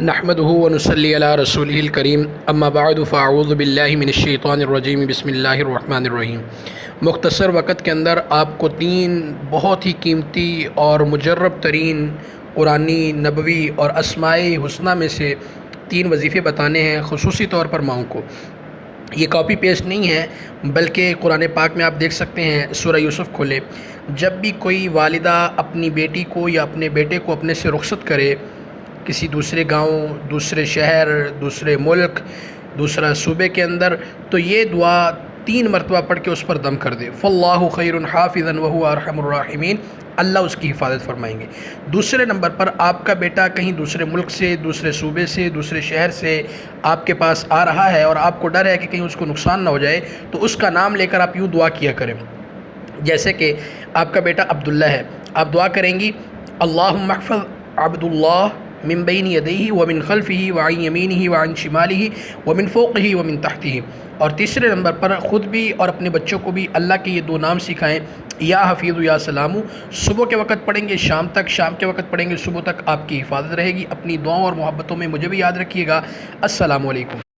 نحمده ونصلي على رسوله الكريم اما بعد فاعوذ باللہ من الشیطان الرجیم بسم اللہ الرحمن الرحیم۔ مختصر وقت کے اندر آپ کو تین بہت ہی قیمتی اور مجرب ترین قرآنی نبوی اور اسماء حسنہ میں سے تین وظیفے بتانے ہیں، خصوصی طور پر ماؤں کو۔ یہ کاپی پیسٹ نہیں ہے بلکہ قرآن پاک میں آپ دیکھ سکتے ہیں، سورہ یوسف کھولے، جب بھی کوئی والدہ اپنی بیٹی کو یا اپنے بیٹے کو اپنے سے رخصت کرے کسی دوسرے گاؤں، دوسرے شہر، دوسرے ملک، دوسرا صوبے کے اندر، تو یہ دعا 3 مرتبہ پڑھ کے اس پر دم کر دے، فاللہ خیر حافظا وہو ارحم الراحمین، اللہ اس کی حفاظت فرمائیں گے۔ دوسرے نمبر پر آپ کا بیٹا کہیں دوسرے ملک سے، دوسرے صوبے سے، دوسرے شہر سے آپ کے پاس آ رہا ہے اور آپ کو ڈر ہے کہ کہیں اس کو نقصان نہ ہو جائے، تو اس کا نام لے کر آپ یوں دعا کیا کریں، جیسے کہ آپ کا بیٹا عبداللہ ہے، آپ دعا کریں گی اللہم احفظ عبداللہ من بین یدیہ ومن خلفہ وعن یمینہ وعن شمالہ ومن فوقہ ومن تحتہ۔ اور تیسرے نمبر پر خود بھی اور اپنے بچوں کو بھی اللہ کے یہ 2 نام سکھائیں، یا حفیظ یا سلامو، صبح کے وقت پڑھیں گے شام تک، شام کے وقت پڑھیں گے صبح تک، آپ کی حفاظت رہے گی۔ اپنی دعاؤں اور محبتوں میں مجھے بھی یاد رکھیے گا۔ السلام علیکم۔